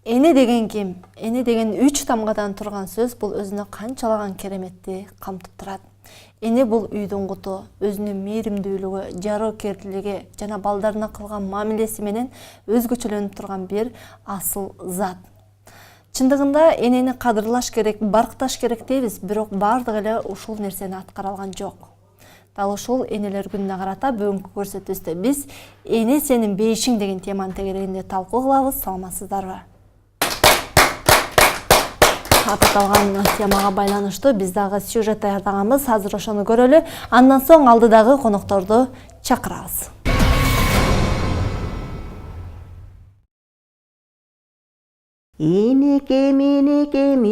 Эне деген ким? Эне деген 3 тамгадан турган сөз. Бул өзүнө канчалаган кереметти камтып турат. Эне бул үйдүн куту, өзүнүн мээримдүүлүгү, жароокерлиги жана балдарына кылган мамилеси менен өзгөчөлөнүп турган бир асыл зат. Чындыгында энени кадырлаш керек, баркташ керек дейбиз, бирок бардыгы эле ушул нерсени аткара алган жок. Дал ушул энелер күнүнө карата бүгүнкү көрсөтүүбүздө биз эне сенин бейишиң деген теманын тегерегинде талкуу кылабыз. Саламатсыздарбы? Аталган темага байланыштуу биз дагы сюжет даярдаганбыз. Азыр ошону көрөлү. Андан соң алдыдагы конокторду чакырабыз. Энекем, энекем,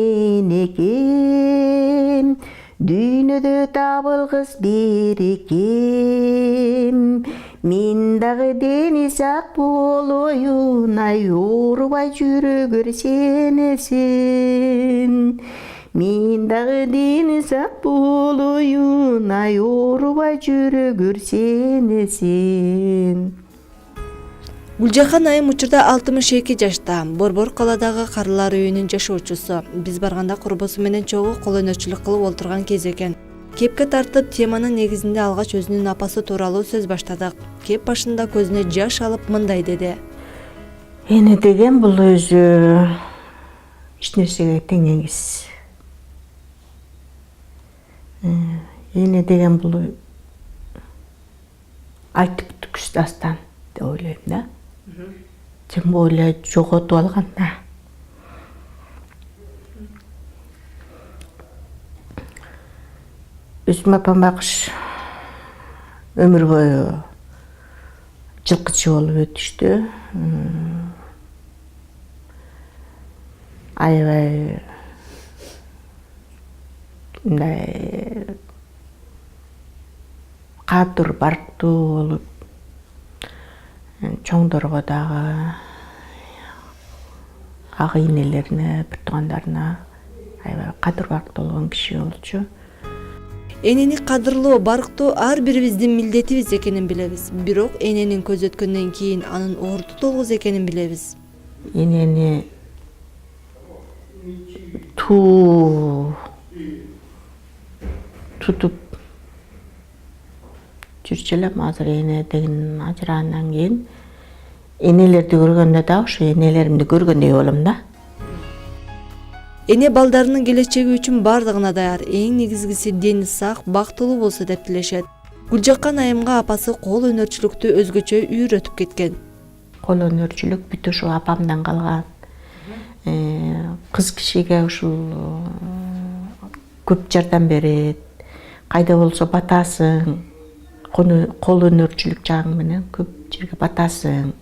энекем, дүйнөдө табылгыс берекем. Мен дагы дени сак болоюн, аурубай жүрөгөр сенесин. Мен дагы дени сак болоюн, аурубай жүрөгөр сенесин. Гүлжахан айым учурда 62 жашта, Борбор калаадагы карылар үйүнүн жашоочусу. Биз барганда курбусу менен чогуу кол өнөрчүлүк кылып олтурган кез экен. Кепке тартып теманын негизинде алгач өзүнүн апасы тууралуу сөз баштадык. Кеп башында көзүнө жаш алып мындай деди. Эне деген бул өзү эч нерсеге тең эмес. Эне деген бул айтып бүткүч дастан деп ойлойм да. Тем более жоготуп алган да. Өзүм апам багыш өмүр бою жылкычы болуп өтүштү. Аябай мындай кадыр барктуу болуп, чоңдорго дагы, ага энелерине, бир туугандарына аябай кадыр барктуу болгон киши болчу. Энени кадырлоо, барктоо ар бирибиздин милдетибиз экенин билебиз. Бирок эненин көз өткөндөн кийин анын орду толгуз экенин билебиз. Энени тутуп жүрчү элем. Азыр эне деген ажырагандан кийин энелерди көргөндө дагы ушу энелеримди көргөндөй болом да. Эне балдарынын келечеги үчүн бардыгына даяр. Эң негизгиси дени сак, бактылуу болсо деп тилешет. Гүлжахан айымга апасы кол өнөрчүлүктү өзгөчө үйрөтүп кеткен. Кол өнөрчүлүк бүт ушу апамдан калган. Кыз кишиге ушул көп жардам берет. Кайда болсо батасың. Кол өнөрчүлүк жагың менен көп жерге батасың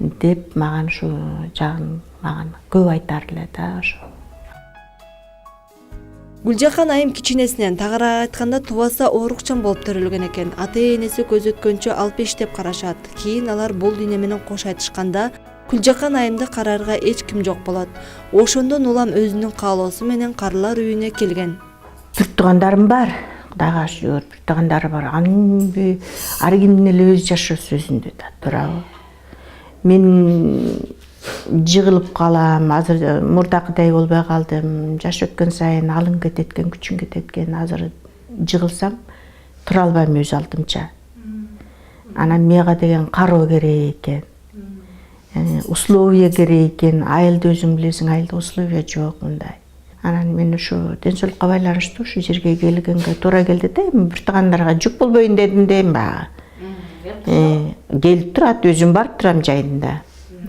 деп маган ушу жагын маган көп айтар эле да ошо. Гүлжахан айым кичинесинен, тагыраак айтканда, тубаса оорукчан болуп төрөлгөн экен. Ата-энеси көз өткөнчө алып иштеп карашат. Кийин алар бул дүйнө менен кош айтышканда, Гүлжахан айымды карарга эч ким жок болот. Ошондон улам өзүнүн каалоосу менен карылар үйүнө келген. Бир туугандарым бар, Кудайга шүгүр, бир туугандары бар. Анын ар кимдин эле өз жашоо сөзүндө да турабы. Мен жыгылып калам, азыр мурдакыдай болбой калдым. Жаш өткөн сайын алың кетет экен, күчүң кетет экен. Азыр жыгылсам тура албайм өз алдымча. Анан мага деген кароо керек экен. Условия керек экен. Айылды өзүң билесиң, айылда условия жок мындай. Анан мен ушу ден соолукка байланыштуу ушу жерге келгенге туура келди да, бир туугандарга жүк болбойн дедим дейм багы. Келип турат, өзүм барып турам жайында.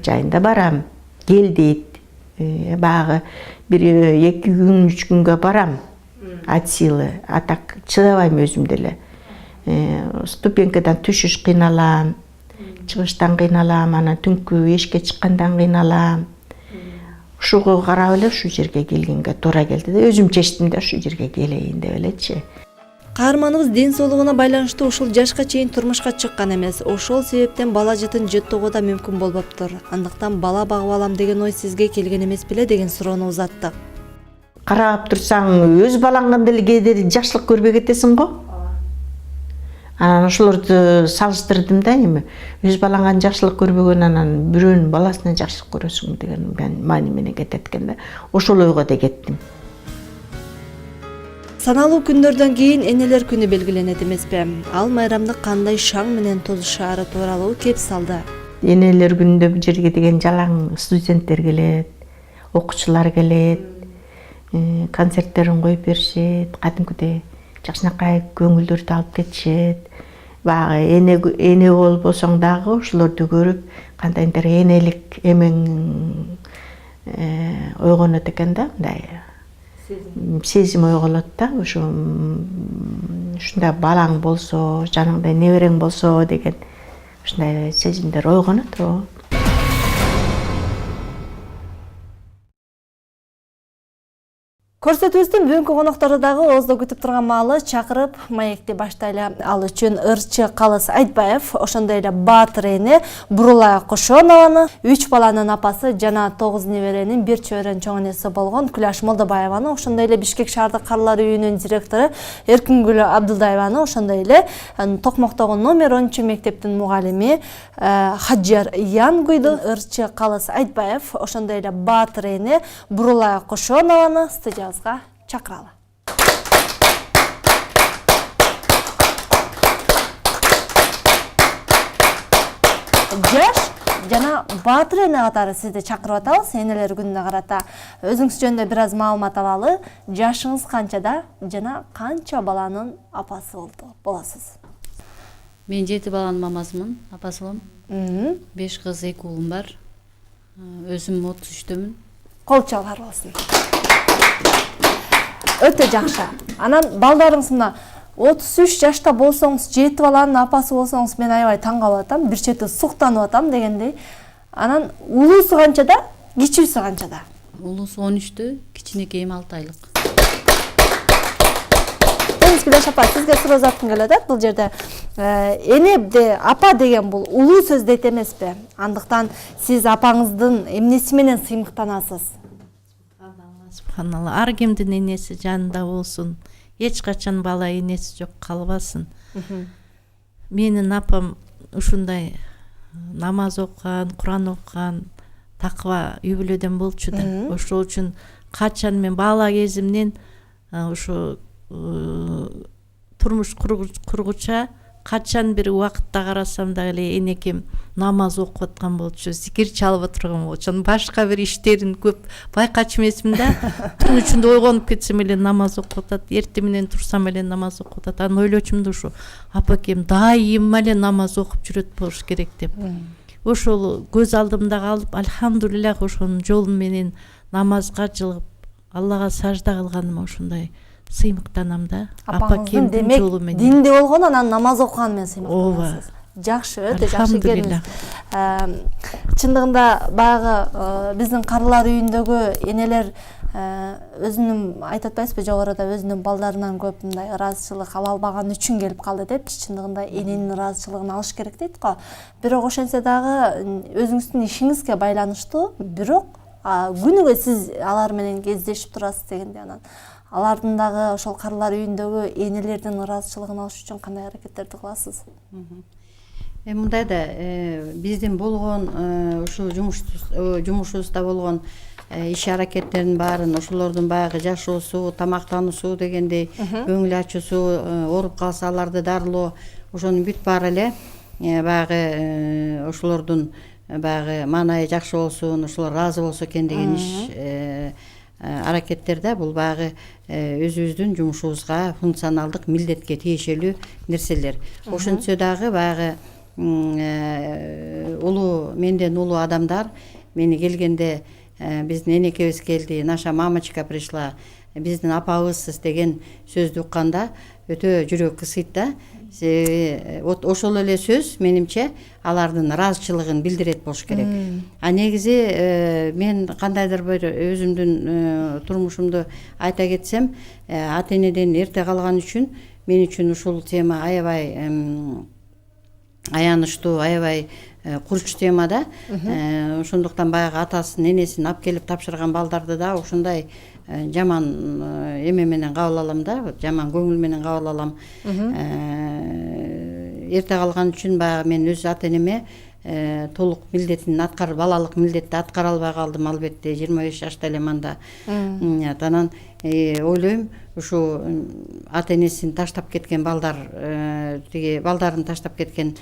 Жайында барам. Кел дейт. Багы бир 2 күн, 3 күнгө барам. От силы, а так чыдабайм өзүм деле. Ступенькадан түшүш кыйналам, чыгыштан кыйналам, анан түнкү эшикке чыккандан кыйналам. Ушуга карап эле ушу жерге келгенге туура келди да, өзүм чечтим да ушу жерге келейин деп элечи. Каарманыбыз ден соолугуна байланыштуу ушул жашка чейин турмушка чыккан эмес. Ошол себептен бала жытын жыттоого да мүмкүн болбоптур. Андыктан бала багып алам деген ой сизге келген эмес беле деген суроону узаттык. Карап турсаң, өз балаңдан деле кээде жакшылык көрбөй кетесиң го. Анан ошолорду салыштырдым да эми. Өз балаңан жакшылык көрбөгөн анан бирөөнүн баласынан жакшылык көрөсүң деген маани менен кетет экен да. Ошол ойго да кеттим. Саналуу күндөрдөн кийин энелер күнү белгиленет эмеспи? Ал майрамды кандай шаң менен тосушаары тууралуу кеп салды. Энелер күнүндө бул жерге деген жалаң студенттер келет, окуучулар келет, концерттерин коюп беришет, кадимкидей жакшынакай көңүлдөрдү алып кетишет. Баягы эне болбосоң дагы ошолорду көрүп кандайдыр энелик эмең ойгонот экен да, мындай сезим ойголот да. Ушундай балаң болсо, жаныңда неберең болсо деген ушундай сезимдер ойгонот. Көрсөтүүбүздүн бүгүнкү коноктору дагы ооздо күтүп турган маалы чакырып маекти баштайлы. Ал үчүн ырчы Калыс Айтбаев, ошондой эле баатыр эне Бурулай Кошонованы, 3 баланын апасы жана 9 неберенин 1 чөбөрөнүн чоң энеси болгон Күлаш Молдобаеваны, ошондой эле Бишкек шаардык карылар үйүнүн директору Эркингүл Абдулдаеваны, ошондой эле Токмоктогу номер 10 мектептин мугалими Хаджар Янгуйду, ырчы Калыс Айтбаев, ошондой эле баатыр эне Бурулай Кошонованы студия чакыралы. Жаш жана баатыр эне катары сизди чакырып атабыз. Энелер күнүнө карата өзүңүз жөнүндө бир аз маалымат алалы. Жашыңыз канчада жана канча баланын апасы болосуз? Мен 7 баланын мамасымын, апасымын. 5 кыз, 2 уулум бар. Өзүм 33-төмүн. Кол чалгар болсун. Өтө жакшы. Анан балдарыңыз мына 33 жашта болсоңуз, 7 баланын апасы болсоңуз, мен аябай таң калып атам, бир чети суктанып атам дегендей. Анан улуусу канчада, кичүүсү канчада? Улуусу 13-тө, кичинекейим 6 айлык. Күлаш апа, сизге суроо узаткым келет да, бул жерде. Эне апа деген бул улуу сөз дейт эмеспи? Андыктан сиз апаңыздын эмнеси менен сыймыктанасыз? Субханалла, ар кимдин энеси жанында болсун. Эч качан бала энеси жок калбасын. Менин апам ушундай намаз окуган, Куран окуган, таква үй бүлөдөн болчу да. Ошол үчүн качан мен бала кезимден ушу турмуш кургуча качан бир убакытта карасам да эле энекем намаз окуп аткан болчу, зикир чалып отурган болчу. Башка бир иштерин көп байкачу эмесмин да. Түн ичинде ойгонуп кетсем эле намаз окуп атат, эртең менен турсам эле намаз окуп атат. Аны ойлочумун да, ушу апакем дайыма эле намаз окуп жүрөт болуш керек деп. Ошол көз алдымда калып, альхамдулиллах ошонун жолу менен намазга жылып, Аллага сажда кылганыма ошондой сыймыктанам да. Апакемдин жолу менен. Динде болгон, анан намаз окуган менен сыймыктанасыз. Жакшы, өтө жакшы келиңиз. Чындыгында баягы биздин карылар үйүндөгү энелер өзүнүн айтып атпайсызбы, жогоруда өзүнүн балдарынан көп мындай ыраазычылык ала албаган үчүн келип калды деп. Чындыгында эненин ыраазычылыгын алыш керек дейт го. Бирок ошентсе дагы өзүңүздүн ишиңизге байланыштуу, бирок күнүгө сиз алар менен кездешип турасыз дегенде, анан алардын дагы ошол карылар үйүндөгү энелердин ыраазычылыгын алыш үчүн кандай аракеттерди кыласыз? Мындай да, биздин болгон ушул жумушубузда болгон иш аракеттердин баарын, ошолордун баягы жашоосу, тамактануусу дегендей, көңүл ачуусу, ооруп калса аларды дарылоо, ошонун бүт баары эле баягы ошолордун баягы маанайы жакшы болсун, ошолор ыраазы болсо экен деген иш аракеттерде бул баягы өзүбүздүн жумушубузга функционалдык милдетке тиешелүү нерселер. Ошентсе дагы баягы менден улуу адамдар мени келгенде, биздин энекебиз келди, наша мамочка пришла, биздин апабызсыз деген сөздү укканда өтө жүрөк кысыйт да. Ошол эле сөз менимче алардын ыраазычылыгын билдирет болуш керек. А негизи мен кандайдыр бир өзүмдүн турмушумду айта кетсем, ата энеден эрте калган үчүн мен үчүн ушул тема аябай аянычтуу, аябай курч тема да. Ошондуктан баягы атасын, энесин алып келип тапшырган балдарды да ошондой жаман эме менен кабыл алам да, жаман көңүл менен кабыл алам. эрте калган үчүн баягы мен өз ата энеме толук милдетин балалык милдетти аткара албай калдым, албетте 25 жашта элем анда. Анан ойлойм ушу ата энесин таштап кеткен балдар, тиги балдарын таштап кеткен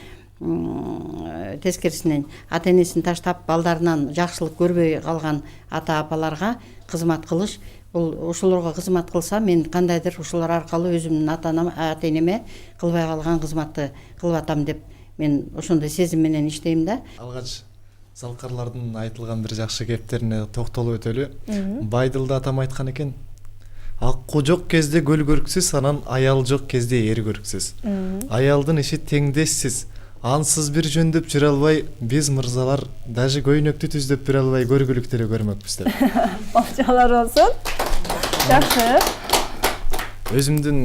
тескерисинен ата энесин таштап балдарынан жакшылык көрбөй калган ата апаларга кызмат кылыш, бул ошолорго кызмат кылсам мен кандайдыр ошолор аркылуу өзүмдүн ата энеме кылбай калган кызматты кылып атам деп мен ошондой сезим менен иштейм да. Алгач Залкарлардын айтылган бир жакшы кептерине токтолуп өтөлү. Байдылда атам айткан экен: аккуу жок кезде көл көрксүз, анан аял жок кезде эр көрксүз. Аялдын иши теңдессиз. Ансыз бир жөндөп жүрө албай, биз мырзалар даже көйнөктү түздөп бере албай көргүлүк деле көрмөкпүз деп. Болчолор болсун. Жакшы. Өзүмдүн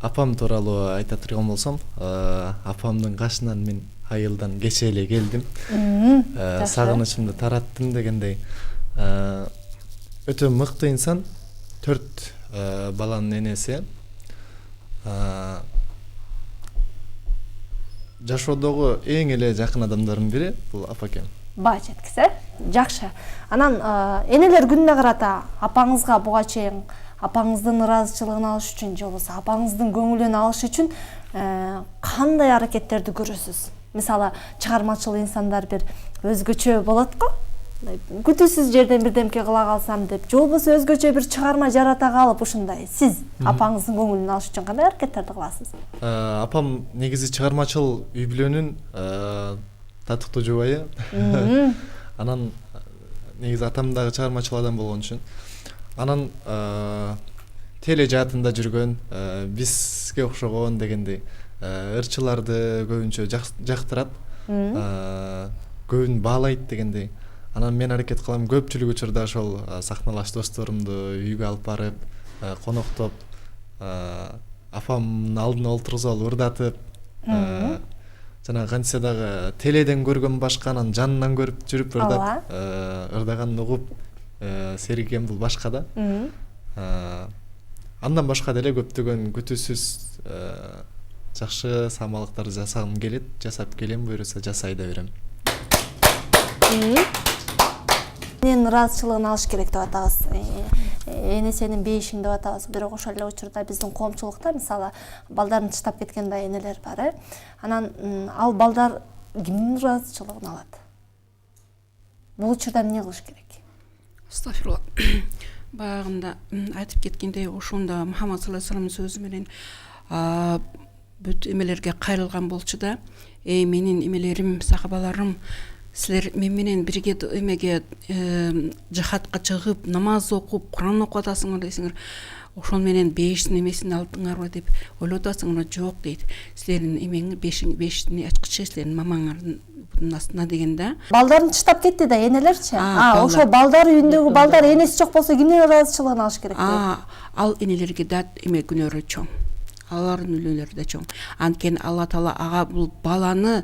апам тууралуу айта турган болсом, апамдын кашынан мен айылдан кече эле келдим. Сагынычымды тараттым дегендей. Өтө мыкты инсан, 4 баланын энеси. Жашоодогу эң эле жакын адамдардын бири бул апакем. Баа жеткиз, жакшы. Анан энелер күнүнө карата апаңызга буга чейин апаңыздын ыраазычылыгын алыш үчүн, же болбосо апаңыздын көңүлүн алыш үчүн кандай аракеттерди көрөсүз? Мисалы, чыгармачыл инсандар бир өзгөчө болот го. Күтүүсүз жерден бирдемке кыла калсам деп, же болбосо өзгөчө бир чыгарма жарата калып ушундай. Сиз апаңыздын көңүлүн алыш үчүн кандай аракеттерди кыласыз? Апам негизи чыгармачыл үй бүлөнүн татыктуу жубайы. Анан негизи атам дагы чыгармачыл адам болгон үчүн. Анан теле жаатында жүргөн, бизге окшогон дегендей ырчыларды көбүнчө жактырат, көбүн баалайт дегендей. Анан мен аракет кылам көпчүлүк учурда ошол сахналаш досторумду үйгө алып барып, коноктоп, апамдын алдына олтургузуп алып ырдатып, жана кантсе дагы теледен көргөн башка, анан жанынан көрүп жүрүп ырдаганын угуп серигем бул башка да. Андан башка деле көптөгөн күтүүсүз жакшы самалыктарды жасагым келет, жасап келем, буюрса жасай да берем. Эненин ыраазычылыгын алыш керек деп атабыз. Энесенин бейишиң деп атабыз. Бирок ошол эле учурда биздин коомчулукта мисалы балдарын таштап кеткен да энелер бар. Анан ал балдар кимдин ыраазычылыгын алат? Бул учурда эмне кылыш керек? Астагфирулла. Багында айтып кеткендей, ошондо Мухаммад саллаллаху алейхи вассалам сөзү менен бүт эмелерге кайрылган болчу да, менин эмелерим, сахабаларым, силер мен менен бирге эмеге жихадка чыгып, намаз окуп, Куран окуп атасыңар десеңер, ошол менен бештин эмесин алдыңарбы деп ойлоп атасыңар, жок дейт. Силердин эмеңи бештин ачкычы силердин мамаңардын астына деген да. Балдарын таштап кетти да энелерчи? Ошол балдар үйүндөгү балдар энеси жок болсо кимдин ыраазычылыгын алыш керек? Ал энелерге да эме күнөөрү чоң. Алардын үлөлөрү да чоң. Анткени Алла Таала ага бул баланы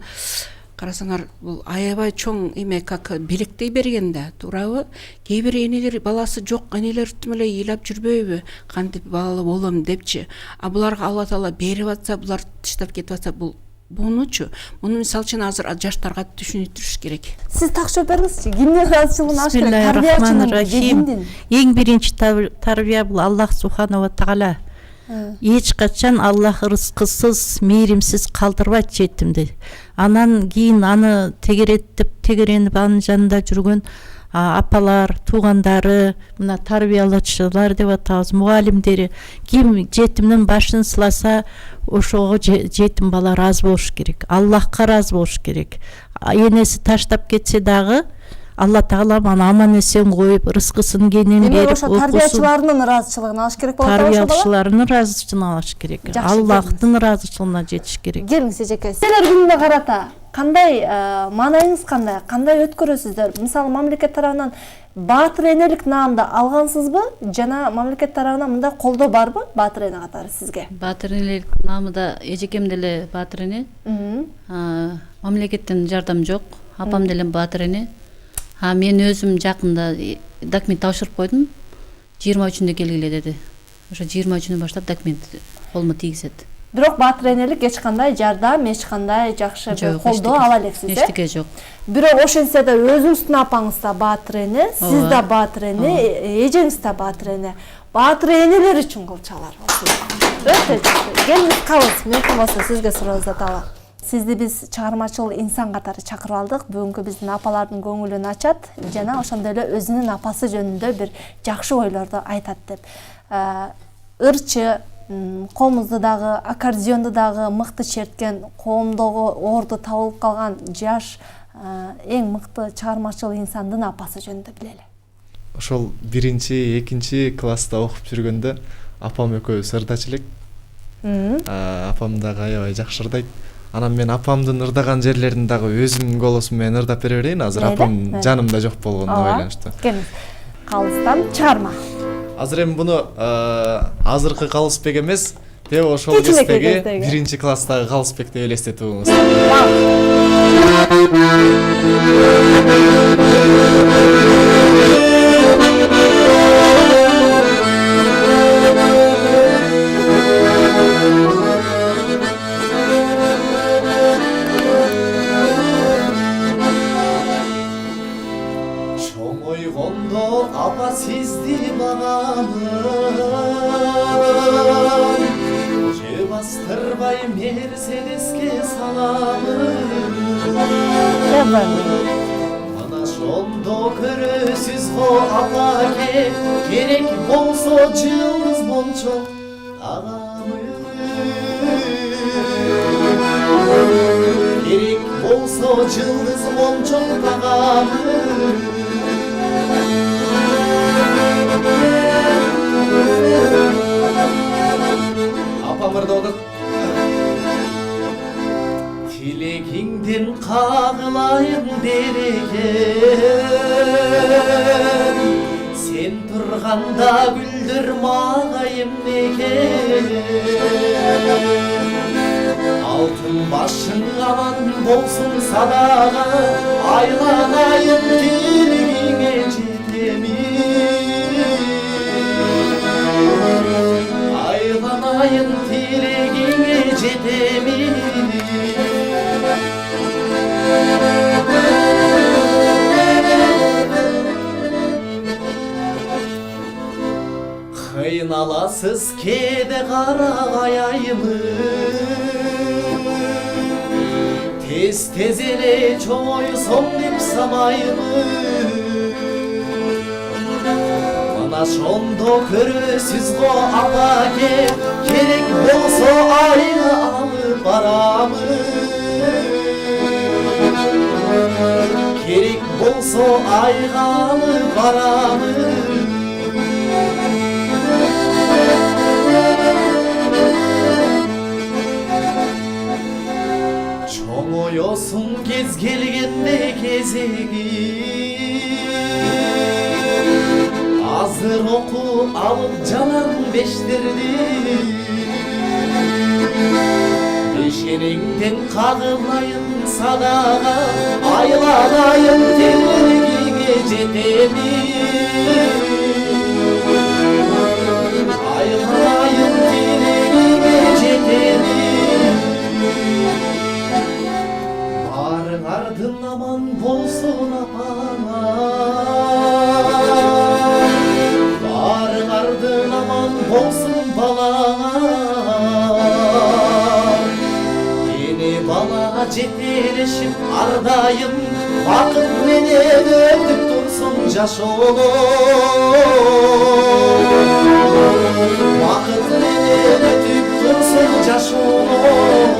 карасаңар, бул аябай чоң эме как белектей берген да, туурабы? Кээ бир энелер баласы жок энелер тим эле ыйлап жүрбөйбү? Кантип балалы болом депчи. А буларга Алла Таала берип атса, булар таштап кетип атса, бунучу. Муну мисалы үчүн азыр жаштарга түшүндүрүш керек. Сиз такшып бериңизчи, кимдин ыраазычылыгын алыш керек? Бисмиллахиррахманиррахим. Эң биринчи тарбия бул Аллах субханала таала. Эч качан Аллах рызкысыз, мейримсиз калтырбайт жетимди. Анан кийин аны тегеренип анын жанында жүргөн апалар, туугандары, мына тарбиялаучулар деп атабыз, мугалимдери, ким жетимдин башын сыласа, ошого жетим бала ыраазы болуш керек. Аллахка ыраазы болуш керек. Энеси таштап кетсе дагы Алла Таала аны аман эсен коюп, рызкысын кенен берип, ошо тарбиячыларынын ыраазычылыгын алыш керек болот. Тарбиячыларынын ыраазычылыгын алыш керек. Аллахтын ыраазычылыгына жетиш керек. Келиңиз эжеке. Силер күнүнө карата кандай маанайыңыз кандай өткөрөсүздөр? Мисалы мамлекет тарабынан баатыр энелик наамды алгансызбы? Жана мамлекет тарабынан мындай колдоо барбы баатыр эне катары сизге? Баатыр энелик наамыда эжекем деле баатыр эне. Мамлекеттен жардам жок. Апам деле баатыр эне. Мен өзүм жакында документ тапшырып койдум. 23-нде келгиле деди. Ошо 23-нөн баштап документ колума тийгизет. Бирок баатыр энелик эч кандай жардам, эч кандай жакшы бир колдоо ала элексиз, Эчтеке жок. Бирок ошентсе да өзүңүздүн апаңыз да баатыр эне, сиз да баатыр эне, эжеңиз да баатыр эне. Баатыр энелер үчүн кылчалар. Өтө жакшы. Келиңиз калыңыз, мүмкүн болсо сизге суроо узаталы. Сизди биз чыгармачыл инсан катары чакырып алдык. Бүгүнкү биздин апалардын көңүлүн ачат жана ошондой эле өзүнүн апасы жөнүндө бир жакшы ойлорду айтат деп. Ырчы, коомузду дагы, аккордеонду дагы мыкты черткен, коомдогу орду табылып калган жаш эң мыкты чыгармачыл инсандын апасы жөнүндө билели. Ошол 1-2 класста окуп жүргөндө апам экөөбүз ырдачу элек. Апам дагы аябай жакшы ырдайт. Анан мен апамдын ырдаган жерлерин дагы өзүмдүн голосум менен ырдап бере берейин. Азыр апам жанымда жок болгонуна байланыштуу. Келиңиз. Калыстан чыгарма. Азыр эми буну азыркы Калысбек эмес, деп ошол кездеги 1 класстагы Калысбек деп элестетип алыңыз. Чоң ойгондо апа сизди багамын, же бастырбай Мерседеске саламын. Мына ошондо көрөсүз го апа керек болсо жылдыз мончок тагамын. Керек болсо жылдыз мончок тагамын. Апам ырдап тилегиңден кагылайын берекен, сен турганда гүлдөр магайым экен. Алтын башың аман болсун садага, айланайын тилегиңе жетемин. Айланайын тилегиңе жетемин. Кыйналасыз кээде карабай айымын, тез эле чоңойсоң деп самайымын. Мына ошондо көрөсүз го апа керек болсо айга алып барамын. Керек болсо айга алып барамын. Чоңоёсуң кез келгенде кезеги, азыр оку алып жалаң бештерди. Бешенеңден кагылайын садага, айланайын тилегиңе жетемин. Айланайын тилегиңе жетемин. Барыңардын аман болсун апаңа, барыңардын аман болсун балаңа. Эне бала жетелешип ардайым, бакыт менен өтүп турсун жашоолор. Бакыт менен өтүп турсун жашоолор.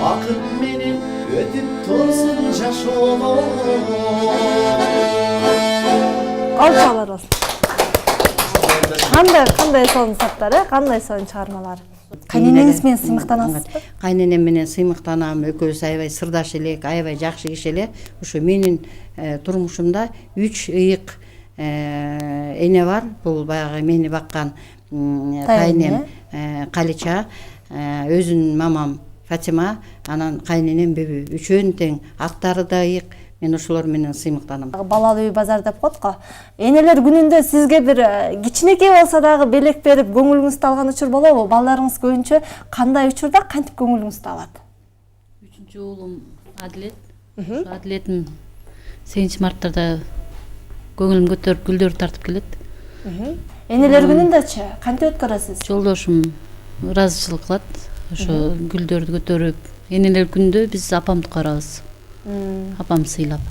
Бакыт менен өтүп турсун жашоолор. Алчалар болсун. Кандай сонун саптар, кандай сонун чыгармалар. Кайненеңиз менен сыймыктанасызбы? Кайненем менен сыймыктанам, экөөбүз аябай сырдаш элек, аябай жакшы киши эле. Ушу менин турмушумда 3 ыйык эне бар. Бул баягы мени баккан кайнем Калича, өзүнүн мамам Фатима, анан кайненем Бүбү. Үчөөнүн тең, аттары да ыйык. мен ошолор менен сыймыктанам. Балалы үй базар деп коет го. Энелер күнүндө сизге бир кичинекей болсо дагы белек берип көңүлүңүздү алган учур болобу? Балдарыңыз көбүнчө кандай учурда кантип көңүлүңүздү алат? 3 уулум Адилет. Ошо Адилетим 8-марттарда көңүлүм көтөрүп гүлдөр тартып келет. Энелер күнүндөчү кантип өткөрөсүз? Жолдошум ыраазычылык кылат. Ошо гүлдөрдү көтөрүп, энелер күндө биз апамды карабыз. Апам сыйлап.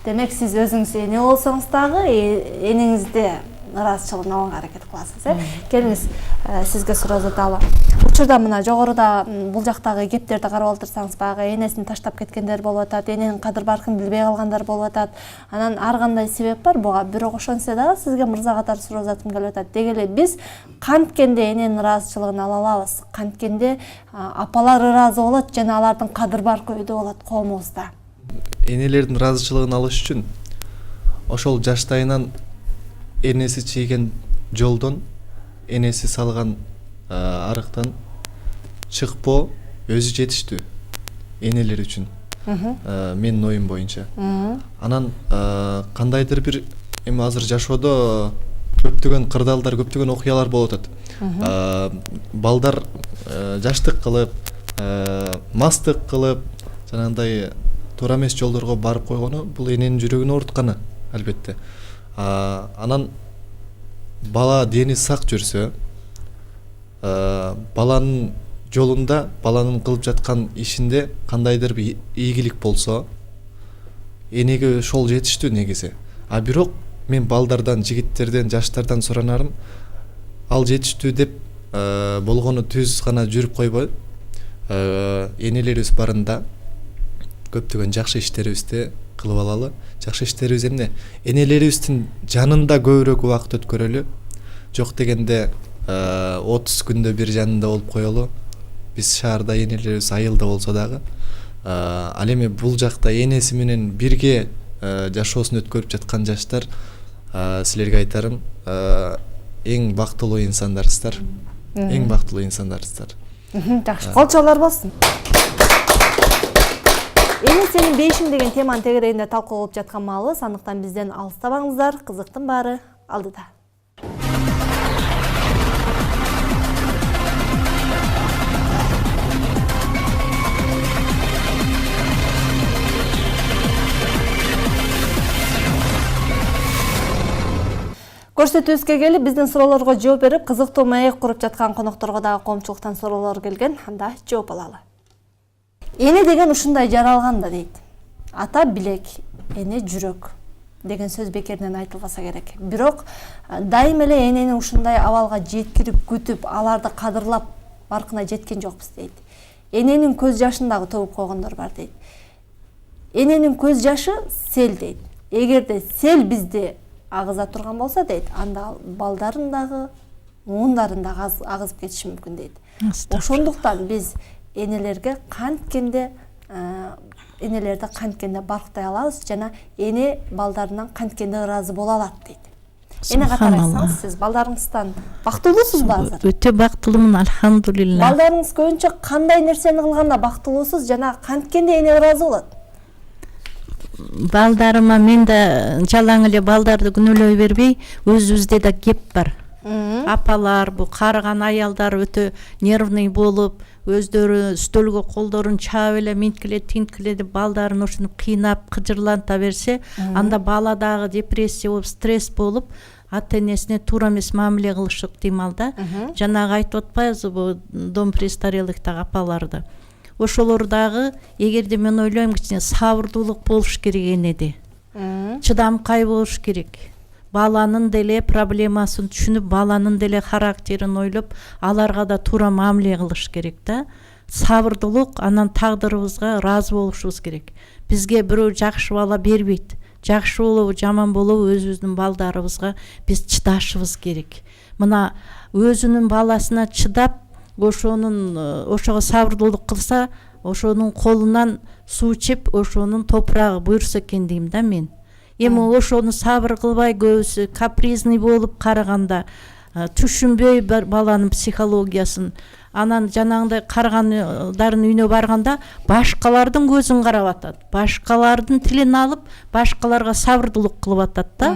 Демек сиз өзүңүз эне болсоңуз дагы энеңизди ыраазычылыгын алганга аракет кыласыз, Келиңиз, сизге суроо задалы. Учурда мына жогоруда бул жактагы кептерди карап отурсаңыз, баягы энесин таштап кеткендер болуп атат, эненин кадыр баркын билбей калгандар болуп атат. Анан ар кандай себеп бар буга. Бирок ошонсо дагы сизге мырза катары суроо затым келип атат. Деги эле биз канткенде эненин ыраазычылыгын ала алабыз, канткенде апалар ыраазы болот жана алардын кадыр баркы өйдө болот коомубузда. Энелердин ыраазычылыгын алыш үчүн ошол жаштайынан энеси чийген жолдон, энеси салган арыктан чыкпоо өзү жетиштүү энелер үчүн. Менин оюм боюнча. Анан кандайдыр бир эми азыр жашоодо көптөгөн кырдаалдар, көптөгөн окуялар болуп атат. Балдар жаштык кылып, мастык кылып, жанагындай туура эмес жолдорго барып койгону бул эненин жүрөгүн оорутканы албетте. Анан бала дени сак жүрсө, баланын жолунда, баланын кылып жаткан ишинде кандайдыр бир ийгилик болсо, энеге ошол жетиштүү негизи. Бирок мен балдардан, жигиттерден, жаштардан суранарым, ал жетиштүү деп болгону түз гана жүрүп койбой, энелерибиз барында көптөгөн жакшы иштерибизди кылып алалы. Жакшы иштерибиз эмне? Энелерибиздин жанында көбүрөөк убакыт өткөрөлү. Жок дегенде 30 күндө бир жанында болуп коелу. Биз шаарда энелерибиз айылда болсо дагы, ал эми бул жакта энеси менен бирге жашоосун өткөрүп жаткан жаштар, силерге айтарым, эң бактылуу инсандарсыздар. Эң бактылуу инсандарсыздар. Жакшы, колчолор болсун. Эне сенин бейишиң деген теманын тегерегинде талкуу кылып жаткан маалыбыз, андыктан бизден алыстабаңыздар, кызыктын баары алдыда. Көрсөтүүбүзгө келип, биздин суроолорго жооп берип, кызыктуу маек куруп жаткан конокторго дагы коомчулуктан суроолор келген, анда жооп алалы. Эне деген ушундай жаралган да дейт. Ата билек, эне жүрөк деген сөз бекеринен айтылбаса керек. Бирок дайым эле энени ушундай абалга жеткирип, күтүп, аларды кадырлап баркына жеткен жокпуз дейт. Эненин көз жашын дагы төгүп койгондор бар дейт. Эненин көз жашы сел дейт. Эгерде сел бизди агыза турган болсо дейт, анда балдарын дагы, муундарын дагы агызып кетиши мүмкүн дейт. Ошондуктан биз энелерге канткенде энелерди канткенде барктай алабыз жана эне балдарынан канткенде ыраазы боло алат дейт. Эне катары айтсаңыз, сиз балдарыңыздан бактылуусузбу азыр? Өтө бактылуумун, алхамдулилла. Балдарыңыз көбүнчө кандай нерсени кылганда бактылуусуз жана канткенде эне ыраазы болот? Балдарыма мен да жалаң эле балдарды күнөөлөй бербей, өзүбүздө да кеп бар. Апалар, бу карыган аялдар өтө нервный болуп, өздөрү стөлгө колдорун чаап эле минткиле тинткиле деп балдарын ушинтип кыйнап, кыжырланта берсе, анда бала дагы депрессия болуп, стресс болуп, ата энесине туура эмес мамиле кылышы ыктымал да. Жанагы айтып атпайбызбы, дом престарелыктагы апаларды. Ошолор дагы, эгерде мен ойлойм, кичине сабырдуулук болуш керек энеде. Чыдамкай болуш керек. Баланын деле проблемасын түшүнүп, баланын деле характерин ойлоп, аларга да туура мамиле кылыш керек да. Сабырдуулук, анан тагдырыбызга ыраазы болушубуз керек. Бизге бирөө жакшы бала бербейт. Жакшы болобу, жаман болобу өзүбүздүн балдарыбызга биз чыдашыбыз керек. Мына өзүнүн баласына чыдап, ошого сабырдуулук кылса, ошонун колунан суу ичип, ошонун топурагы буйрса экен дейм да мен. Эми ошону сабыр кылбай, көбүсү капризный болуп караганда, түшүнбөй баланын психологиясын, анан жанагындай каргандардын үйүнө барганда башкалардын көзүн карап атат, башкалардын тилин алып башкаларга сабырдуулук кылып атат да.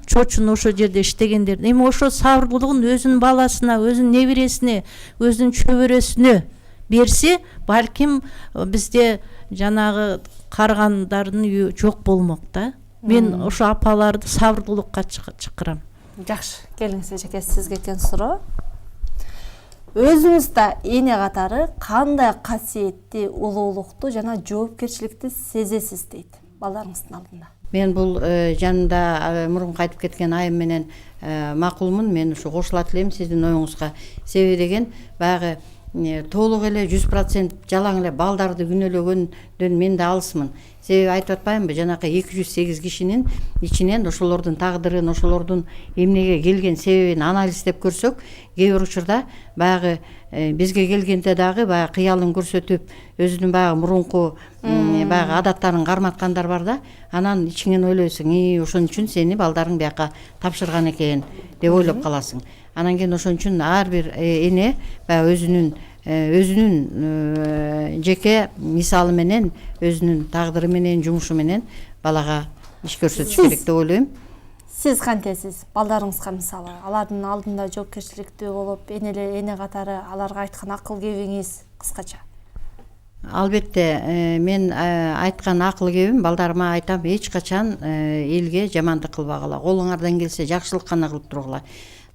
Чочун ошол жерде иштегендер эми ошол сабырдуулугун өзүнүн баласына, өзүнүн небересине, өзүнүн чөбөрөсүнө берсе, балким бизде жанагы каргандардын үйү жок болмок да. Мен ошо апаларды сабырдуулукка чакырам. Жакшы, келиңиз эжеке, сизге экен суроо. Өзүңүз да эне катары кандай касиетти, улуулукту жана жоопкерчиликти сезесиз дейт балдарыңыздын алдында? Мен бул жанында мурунку айтып кеткен айым менен макулмун. Мен ушу кошулат элем сиздин оюңузга. Себеби деген баягы толук эле 100% жалаң эле балдарды күнөөлөгөндөн мен да алысмын. Себеби айтып атпаймынбы, жанакы 208 кишинин ичинен ошолордун тагдырын, ошолордун эмнеге келген себебин анализдеп көрсөк, кээ бир учурда баягы бизге келгенде дагы баягы кыялын көрсөтүп, өзүнүн баягы мурунку баягы адаттарын карматкандар бар да, анан ичиңен ойлойсуң, ошон үчүн сени балдарың бияка тапшырган экен деп ойлоп каласың. Анан кийин ошон үчүн ар бир эне баягы өзүнүн жеке мисалы менен, өзүнүн тагдыры менен, жумушу менен балага иш көрсөтүш керек деп ойлойм. Сиз кантесиз? Балдарыңызга мисалы, алардын алдында жоопкерчиликтүү болуп, эне катары аларга айткан акыл кебиңиз кыскача? Албетте, мен айткан акыл кебим балдарыма айтам, эч качан элге жамандык кылбагыла, колуңардан келсе жакшылык гана кылып тургула.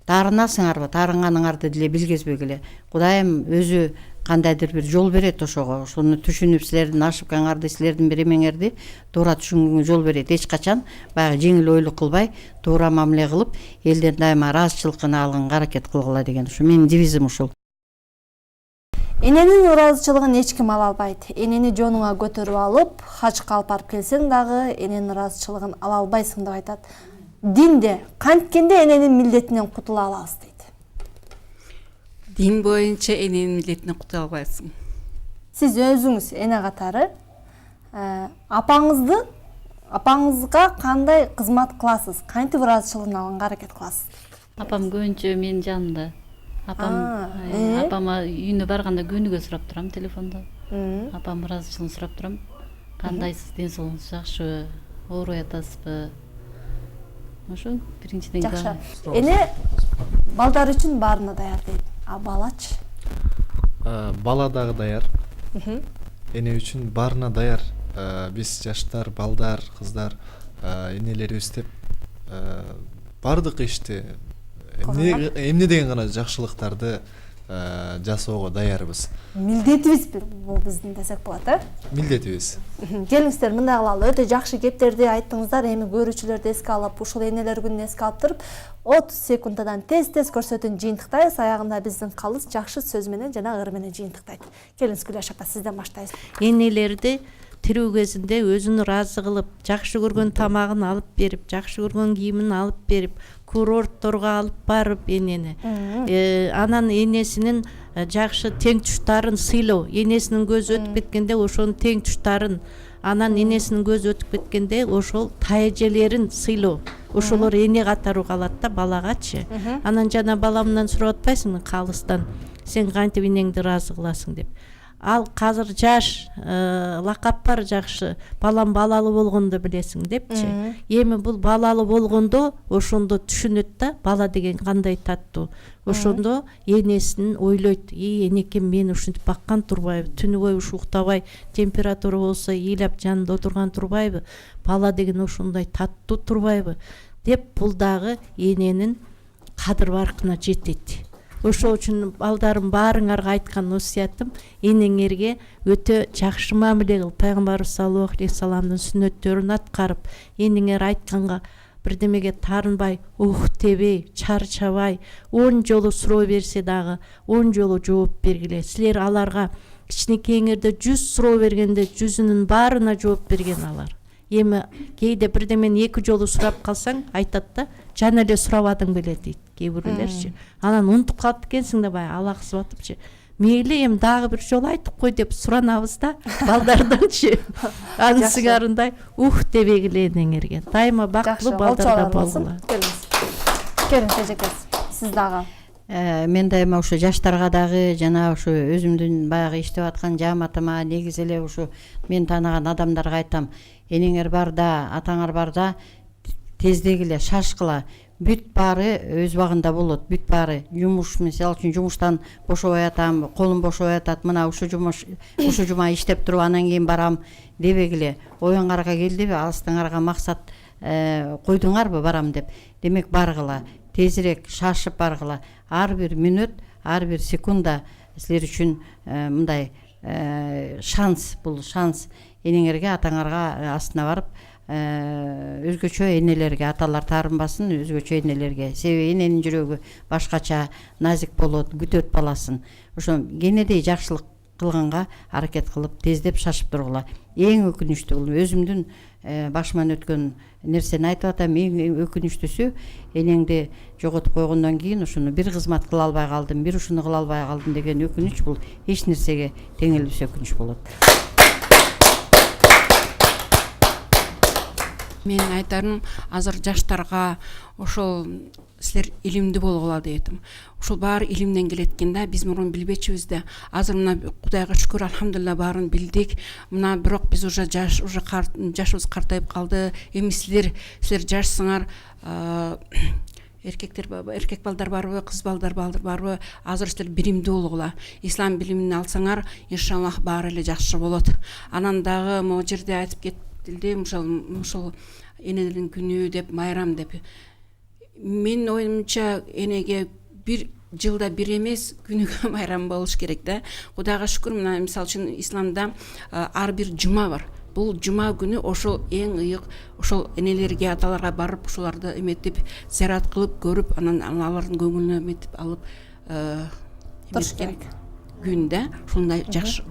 Таарынасыңарбы, таарынганыңарды деле билгезбегиле. Кудайым өзү кандайдыр бир жол берет ошого. Ошону түшүнүп, силердин ашыккаңарды, силердин бир эмеңерди туура түшүнгөнгө жол берет. Эч качан баягы жеңил ойлук кылбай, туура мамиле кылып, элден дайыма ыраазычылыкын алганга аракет кылгыла деген. Ушу менин девизим ушул. Эненин ыраазычылыгын эч ким ала албайт. Энени жонуңа көтөрүп алып, хачка алып барып келсең дагы эненин ыраазычылыгын ала албайсың деп айтат. Динде канткенде эненин милдетинен кутула алабыз дейт. Дин боюнча эненин милдетинен кутула албайсың. Сиз өзүңүз эне катары апаңызга кандай кызмат кыласыз? Кантип ыраазычылыгын алганга аракет кыласыз? Апам көбүнчө менин жанымда. Апама үйүнө барганда күнүгө сурап турам телефондо. Апам ыраазычылыгын сурап турам. Кандайсыз, ден соолугуңуз жакшыбы, оорубай атасызбы? Ошо биринчиден жакшы. Эне балдар үчүн баарына даяр дейт. А балачы? Бала дагы даяр. Эне үчүн баарына даяр. Биз жаштар, балдар, кыздар, энелерибиз деп бардык ишти эмне деген гана жакшылыктарды жасоого даярбыз. Милдетибиз бул биздин десек болот, Милдетибиз. Келиңиздер, мындай кылалы. Өтө жакшы кептерди айттыңыздар. Эми көрүүчүлөрдү эске алып, ушул энелер күнүн эске алып туруп, 30 секундадан тез-тез көрсөтүүнү жыйынтыктайбыз. Аягында биздин калыс жакшы сөз менен жана ыр менен жыйынтыктайт. Келиңиз Гүлаш апа, сизден баштайбыз. Энелерди тирүү кезинде өзүн ыраазы кылып, жакшы көргөн тамагын алып берип, жакшы көргөн кийимин алып берип, курортторго алып барып энени. Анан энесинин жакшы тең туштарын сыйлоо, энесинин көзү өтүп кеткенде ошонун тең туштарын, анан энесинин көзү өтүп кеткенде ошол тайэжелерин сыйлоо. Ошолор эне катары калат да балагачы. Анан жана баламдан сурап атпайсыңбы калыстан, сен кантип энеңди ыраазы кыласың деп. Ал казыр жаш, лакап бар жакшы, балам балалы болгондо билесиң депчи. Эми бул балалы болгондо ошондо түшүнөт да, бала деген кандай таттуу. Ошондо энесин ойлойт, энекем мени ушинтип баккан турбайбы, түнү бою ушу уктабай, температура болсо ыйлап жанында отурган турбайбы, бала деген ошондой таттуу турбайбы деп, бул дагы эненин кадыр баркына жетет. Ошол үчүн балдарым баарыңарга айткан осуятым, энеңерге өтө жакшы мамиле кыл. Пайгамбарыбыз саллаллаху алейхи вассаламдын сүннөттөрүн аткарып, энеңер айтканга бирдемеге тарынбай, тебей, чарчабай, 10 жолу суроо берсе дагы 10 жолу жооп бергиле. Силер аларга кичинекейиңерде 100 суроо бергенде 100-үнүн баарына жооп берген алар. Эми кейде бирдемени 2 жолу сурап калсаң, айтат да, жана эле сурабадың беле дейт кээ бирлерчи. Анан унутуп калып экенсиң да бая алаксып атыпчы. Мейли эми дагы бир жолу айтып кой деп суранабыз да балдарданчы. Анын сыңарындай дебегиле энеңерге. Дайыма бактылуу балдарда болгула. Келиңиз эжеке, сиз дагы. мен дайыма ушу жаштарга дагы жана ушу өзүмдүн баягы иштеп аткан жааматыма, негизи эле ушу мен тааныган адамдарга айтам: энеңер барда, атаңар барда тездек эле шашкыла. Бүт баары өз убагында болот. Бүт баары жумуш, мисалы үчүн жумуштан бошобой атам, колум бошобой атат, мына ушу жума иштеп туруп анан кийин барам дебегиле. Оюңарга келдиби, алыстыңарга максат койдуңарбы барам деп. Демек баргыла, тезирээк шашып баргыла. Ар бир мүнөт, ар бир секунда силер үчүн мындай шанс, бул шанс. Энеңерге, атаңарга астына барып өзгөчө энелерге, аталар таарынбасын, өзгөчө энелерге. Себеби эненин жүрөгү башкача, назик болот, күтөт баласын. Ошо кенедей жакшылык кылганга аракет кылып, тездеп шашып тургула. Эң өкүнүчтүү бул өзүмдүн башыман өткөн нерсени айтып атам. Эң өкүнүчтүүсү энеңди жоготуп койгондон кийин ушуну бир кызмат кыла албай калдым, бир ушуну кыла албай калдым деген өкүнүч, бул эч нерсеге тең элбес өкүнүч болот. Мен айтарым, азыр жаштарга ошол силер илимдүү болгула дейм. Ушул баары илимден келет экен да, биз мурун билбечүбүз да. Азыр мына Кудайга шүкүр, алхамдулилла, баарын билдик. Мына бирок биз уже жашыбыз картайып калды. Эми силер жашсыңар, эркек балдар барбы, кыз балдар барбы, азыр силер билимдүү болгула. Ислам билимин алсаңар, иншаллах баары эле жакшы болот. Анан дагы могу жерде айтып кетилди, ушул энелердин күнү деп, майрам деп. Мен оюмча энеге бир жылда бир эмес күнүгө майрам болуш керек да. Кудайга шүкүр, мына мисалы үчүн исламда ар бир жума бар. Бул жума күнү ошол эң ыйык, ошол энелерге, аталарга барып, ошоларды эметип, зиярат кылып, көрүп, анан алардын көңүлүнө эметип алып туруш керек күн да, ушундай жакшы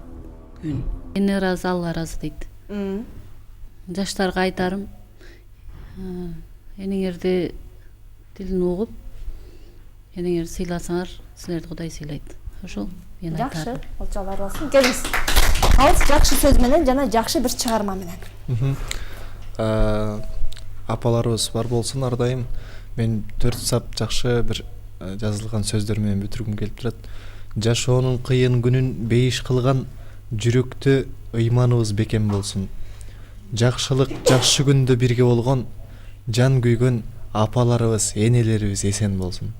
күн. Эне ыраазы, Алла ыраазы дейт. Жаштарга айтарым, энеңерди тилин угуп, энеңерди сыйласаңар, силерди Кудай сыйлайт. Ошол мен айтарым. жакшы, олчалар болсун. Келиңиз. Калыс жакшы сөз менен жана жакшы бир чыгарма менен. Апаларыбыз бар болсун ар дайым. Мен 4 сап жакшы бир жазылган сөздөр менен бүтүргүм келип турат. Жашоонун кыйын күнүн бейиш кылган жүрөктө ыйманыбыз бекем болсун. Жакшылык жакшы күндө бирге болгон, жан күйгөн апаларыбыз, энелерибиз эсен болсун.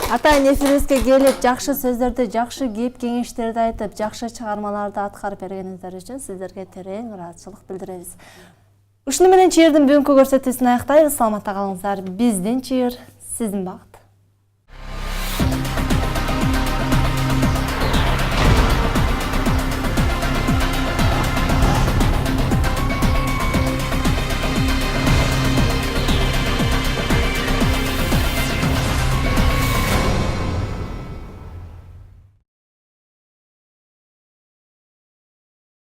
Атайын эфирибизге келип, жакшы сөздөрдү, жакшы кеп кеңештерди айтып, жакшы чыгармаларды аткарып бергениңиздер үчүн сиздерге терең ыраазычылык билдиребиз. Ушуну менен чыйырдын бүгүнкү көрсөтүүсүн аяктайбыз. Саламатта калыңыздар. Биздин чыйыр, сиздин багыт.